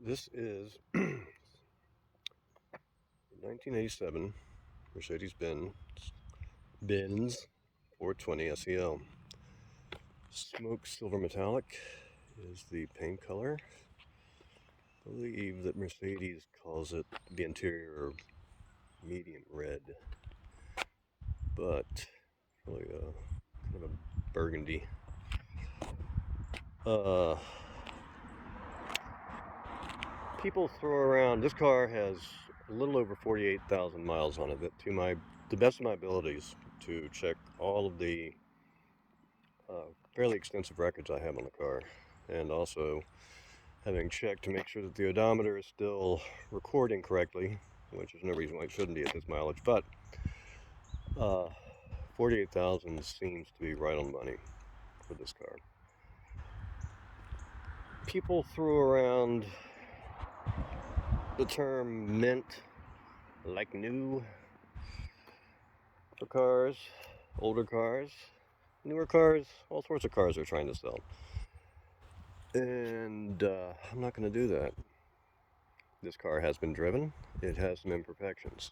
This is 1987 Mercedes-Benz 420 SEL. Smoke silver metallic is the paint color. I believe that Mercedes calls it the interior medium red, but really kind of a burgundy. Uh, People throw around. This car has a little over 48,000 miles on it. That, the best of my abilities, to check all of the fairly extensive records I have on the car, and also having checked to make sure that the odometer is still recording correctly, which is no reason why it shouldn't be at this mileage. But uh, 48,000 seems to be right on money for this car. People threw around the term mint like new for cars, older cars, newer cars, all sorts of cars they're trying to sell. And I'm not going to do that. This car has been driven. It has some imperfections.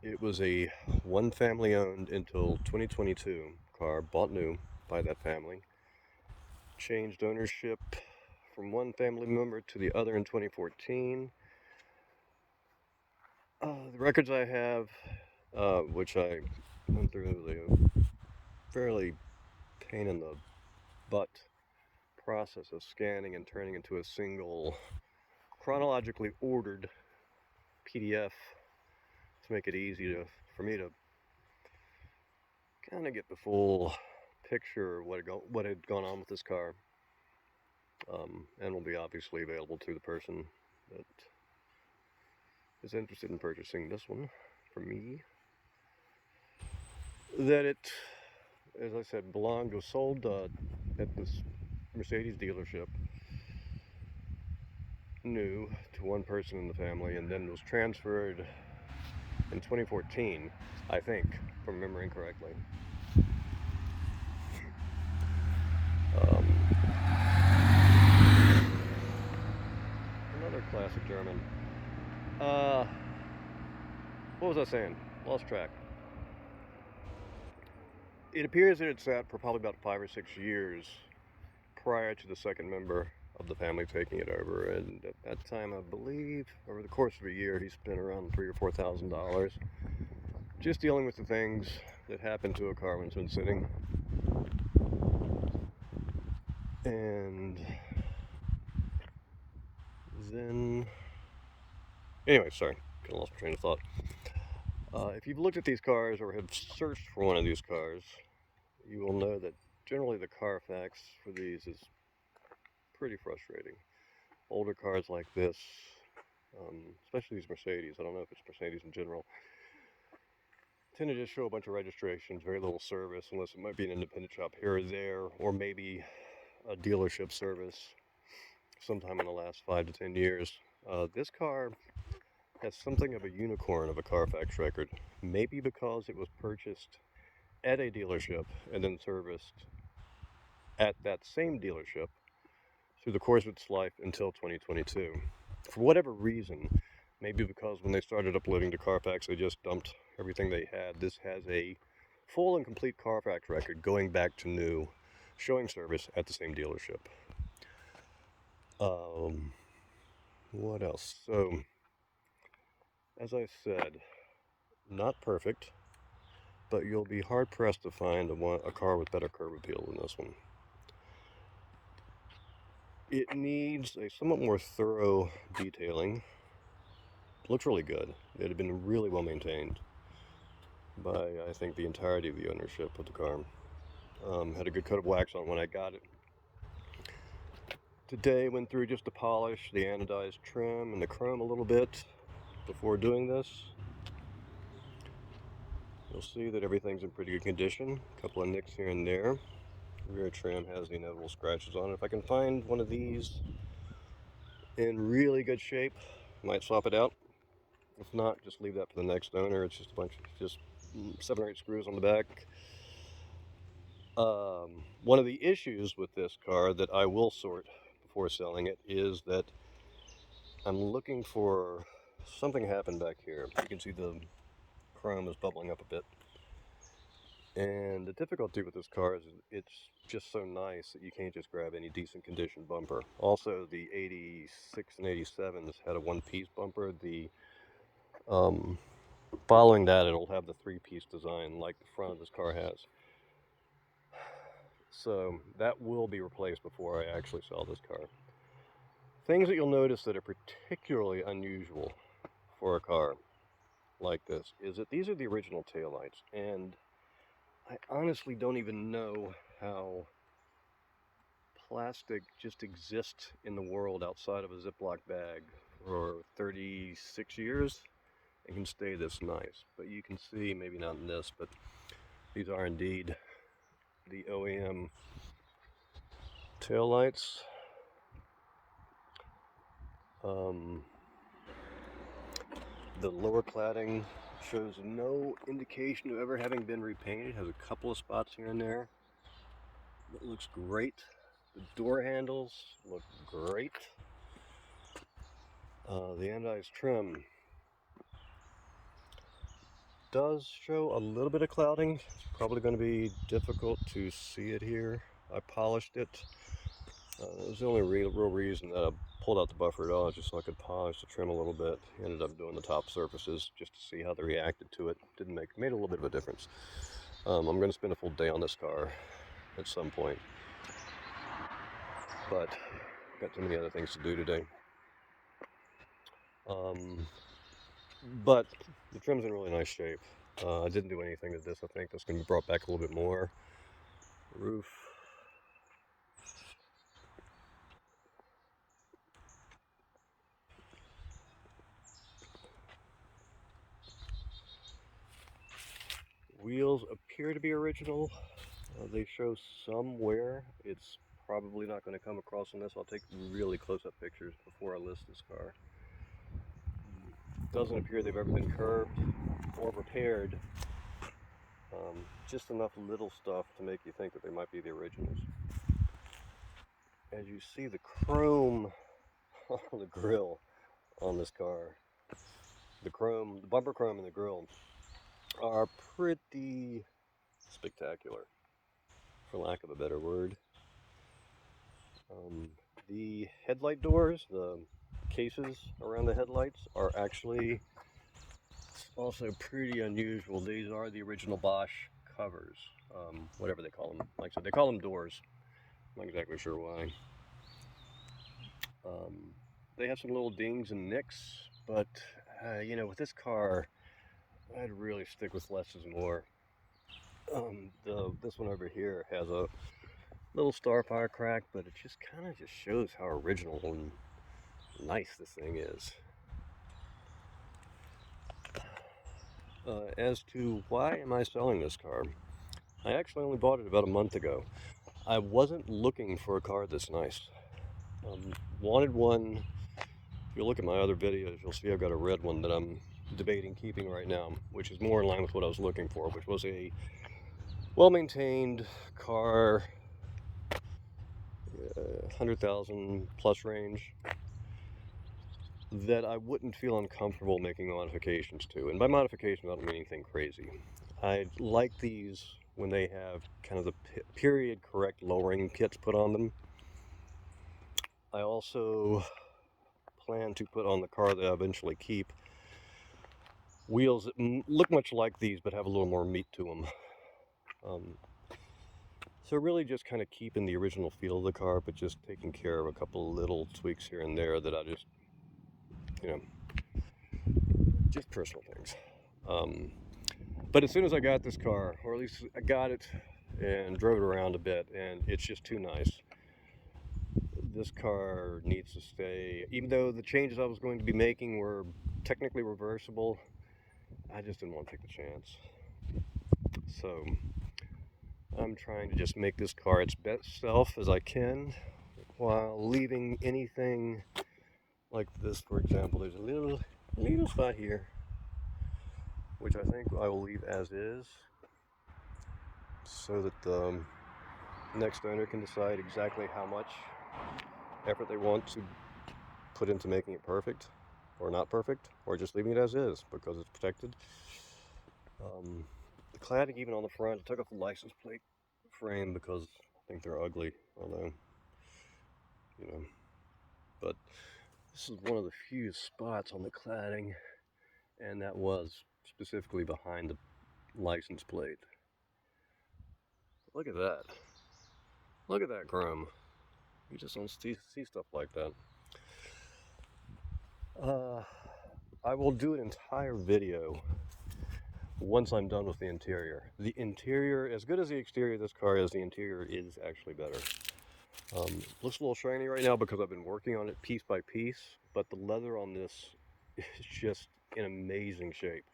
It was a one family owned until 2022 car, bought new by that family. Changed ownership from one family member to the other in 2014. The records I have, which I went through the fairly pain in the butt process of scanning and turning into a single chronologically ordered PDF to make it easy for me to kind of get the full picture of what had gone on with this car, and will be obviously available to the person that is interested in purchasing this one from me. That it, as I said, was sold at this Mercedes dealership, new to one person in the family, and then was transferred in 2014, I think, if I'm remembering correctly. Um, Another classic German. What was I saying? Lost track. It appears that it sat for probably about 5 or 6 years prior to the second member of the family taking it over, and at that time, I believe, over the course of a year, he spent around $3,000 or $4,000 just dealing with the things that happen to a car when it's been sitting. And then, anyway, sorry, kind of lost my train of thought. If you've looked at these cars or have searched for one of these cars, you will know that generally the Carfax for these is pretty frustrating. Older cars like this, especially these Mercedes, I don't know if it's Mercedes in general, tend to just show a bunch of registrations, very little service, unless it might be an independent shop here or there, or maybe a dealership service sometime in the last 5 to 10 years. This car has something of a unicorn of a Carfax record, maybe because it was purchased at a dealership and then serviced at that same dealership through the course of its life until 2022. For whatever reason, maybe because when they started uploading to Carfax, they just dumped everything they had. This has a full and complete Carfax record going back to new, showing service at the same dealership. What else? So, as I said, not perfect, but you'll be hard pressed to find a car with better curb appeal than this one. It needs a somewhat more thorough detailing. It looks really good. It had been really well maintained by, I think, the entirety of the ownership of the car. Had a good coat of wax on when I got it. Today went through just to polish the anodized trim and the chrome a little bit before doing this. You'll see that everything's in pretty good condition. A couple of nicks here and there. Rear trim has the inevitable scratches on it. If I can find one of these in really good shape, might swap it out. If not, just leave that for the next owner. It's just a bunch of just 7 or 8 screws on the back. One of the issues with this car that I will sort before selling it is that I'm looking for something happened back here. You can see the chrome is bubbling up a bit. And the difficulty with this car is it's just so nice that you can't just grab any decent condition bumper. Also, the 86 and 87s had a one-piece bumper. The following that, it'll have the three-piece design like the front of this car has. So that will be replaced before I actually sell this car. Things that you'll notice that are particularly unusual for a car like this is that these are the original taillights, and I honestly don't even know how plastic just exists in the world outside of a Ziploc bag for 36 years and can stay this nice. But you can see, maybe not in this, but these are indeed the OEM taillights. The lower cladding shows no indication of ever having been repainted. It has a couple of spots here and there. It looks great. The door handles look great. The anodized trim does show a little bit of clouding. It's probably going to be difficult to see it here. I polished it. That was the only real reason that I pulled out the buffer at all, just so I could polish the trim a little bit. Ended up doing the top surfaces just to see how they reacted to it. Made a little bit of a difference. I'm going to spend a full day on this car at some point, but got too many other things to do today. But the trim's in really nice shape. I didn't do anything to this. I think that's going to be brought back a little bit more. Roof. Wheels appear to be original. They show some wear. It's probably not going to come across on this. I'll take really close-up pictures before I list this car. Doesn't appear they've ever been curved or repaired. Just enough little stuff to make you think that they might be the originals. As you see, the chrome on the grille on this car, the bumper chrome and the grille are pretty spectacular, for lack of a better word. The headlight doors, the cases around the headlights, are actually also pretty unusual. These are the original Bosch covers, whatever they call them. Like I said, they call them doors. I'm not exactly sure why. They have some little dings and nicks, but you know, with this car, I'd really stick with less is more. This one over here has a little starfire crack, but it just kind of shows how original and nice this thing is. As to why am I selling this car, I actually only bought it about a month ago. I wasn't looking for a car this nice. Wanted one. If you look at my other videos, you'll see I've got a red one that I'm debating keeping right now, which is more in line with what I was looking for, which was a well-maintained car, 100,000 plus range, that I wouldn't feel uncomfortable making modifications to. And by modifications, I don't mean anything crazy. I like these when they have kind of the period correct lowering kits put on them. I also plan to put on the car that I eventually keep wheels that look much like these but have a little more meat to them. So really just kind of keeping the original feel of the car, but just taking care of a couple of little tweaks here and there that I just, you know, just personal things. But as soon as I got this car, or at least I got it and drove it around a bit, and it's just too nice. This car needs to stay, even though the changes I was going to be making were technically reversible, I just didn't want to take the chance. So I'm trying to just make this car its best self as I can, while leaving anything like this. For example, there's a little spot here, which I think I will leave as is, so that the next owner can decide exactly how much effort they want to put into making it perfect, or not perfect, or just leaving it as is because it's protected. The cladding, even on the front, I took off the license plate frame because I think they're ugly, although, you know, but this is one of the few spots on the cladding, and that was specifically behind the license plate. Look at that. Look at that chrome. You just don't see stuff like that. I will do an entire video once I'm done with the interior. The interior, as good as the exterior of this car is, the interior is actually better. Looks a little shiny right now because I've been working on it piece by piece, but the leather on this is just in amazing shape.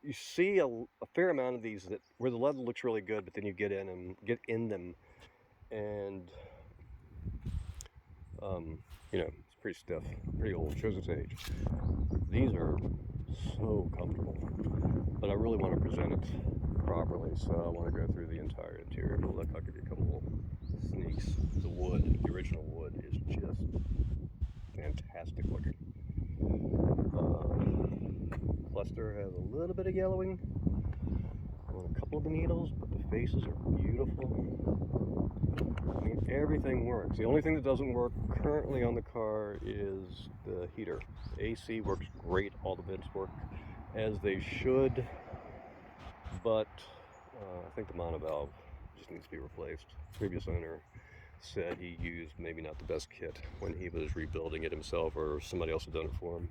You see a fair amount of these that where the leather looks really good, but then you get in them, and you know, it's pretty stiff, pretty old, shows its age. These are so comfortable, but I really want to present it properly, so I want to go through the entire interior. Look, I'll give you a couple little sneaks. The wood, the original wood, is just fantastic looking. Cluster has a little bit of yellowing on a couple of the needles, but the faces are beautiful. I mean, everything works. The only thing that doesn't work currently on the car is the heater. AC works great. All the vents work as they should, but I think the monovalve just needs to be replaced. The previous owner said he used maybe not the best kit when he was rebuilding it himself, or somebody else had done it for him.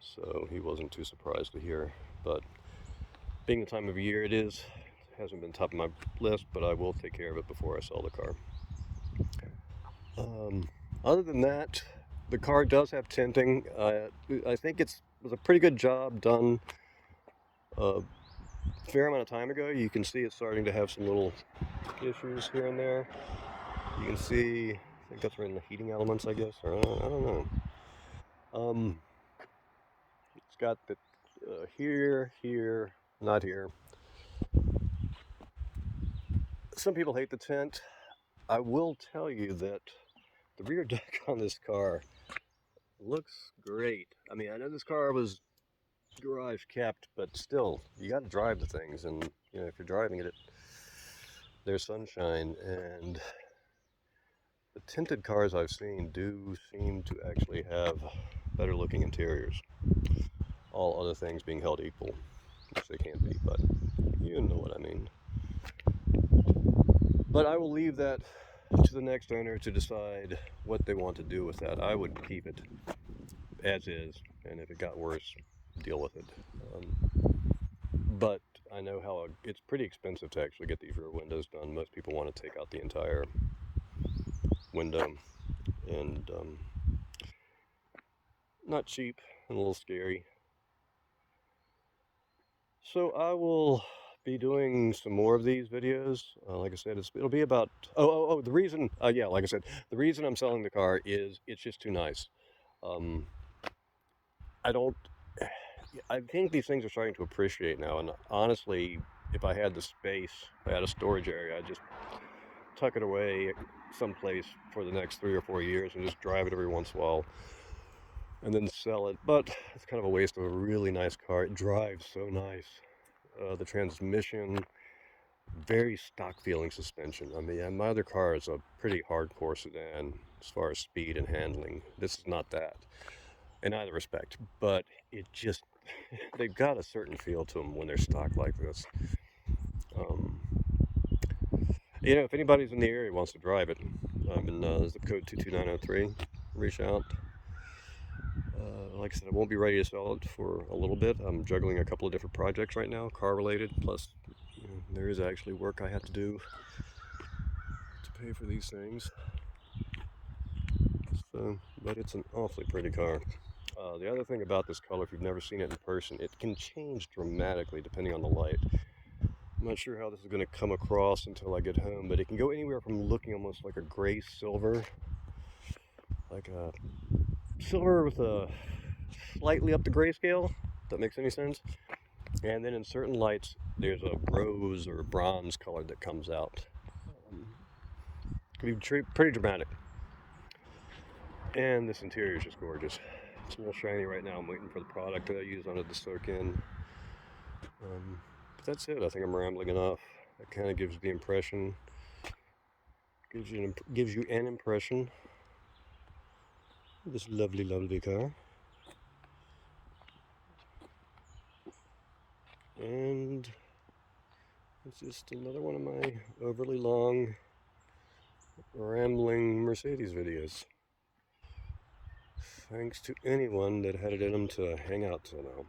So he wasn't too surprised to hear. But being the time of year it is, it hasn't been top of my list, but I will take care of it before I sell the car. Other than that, the car does have tinting. I think it was a pretty good job done a fair amount of time ago. You can see it's starting to have some little issues here and there. You can see, I think that's in the heating elements, I guess, or I don't know. It's got the here, not here. Some people hate the tint. I will tell you that the rear deck on this car looks great. I mean, I know this car was garage kept, but still, you got to drive the things, and you know, if you're driving it, there's sunshine, and the tinted cars I've seen do seem to actually have better looking interiors. All other things being held equal, which they can't be, but you know what I mean. But I will leave that to the next owner to decide what they want to do with that. I would keep it as is, and if it got worse, deal with it. But I know how it's pretty expensive to actually get these rear windows done. Most people want to take out the entire window, and not cheap and a little scary. So I will be doing some more of these videos. Like I said, it'll be about, the reason, yeah, like I said, the reason I'm selling the car is it's just too nice. I think these things are starting to appreciate now, and honestly, if I had the space, if I had a storage area, I'd just tuck it away someplace for the next 3 or 4 years and just drive it every once in a while and then sell it. But it's kind of a waste of a really nice car. It drives so nice. The transmission, very stock feeling suspension. I mean, my other car is a pretty hardcore sedan as far as speed and handling. This is not that in either respect, but it just, they've got a certain feel to them when they're stock like this. You know, if anybody's in the area wants to drive it, I'm in zip code 22903. Reach out. Like I said, I won't be ready to sell it for a little bit. I'm juggling a couple of different projects right now, car related, plus you know, there is actually work I have to do to pay for these things. So, but it's an awfully pretty car. The other thing about this color, if you've never seen it in person, it can change dramatically depending on the light. I'm not sure how this is going to come across until I get home, but it can go anywhere from looking almost like a gray silver, like a silver with a slightly up the grayscale, if that makes any sense. And then in certain lights, there's a rose or bronze color that comes out. It can be pretty dramatic. And this interior is just gorgeous. It's a little shiny right now. I'm waiting for the product that I use on it to soak in. But that's it. I think I'm rambling enough. It kind of gives the impression, gives you an impression of this lovely, lovely car. And it's just another one of my overly long, rambling Mercedes videos. Thanks to anyone that had it in them to hang out till now.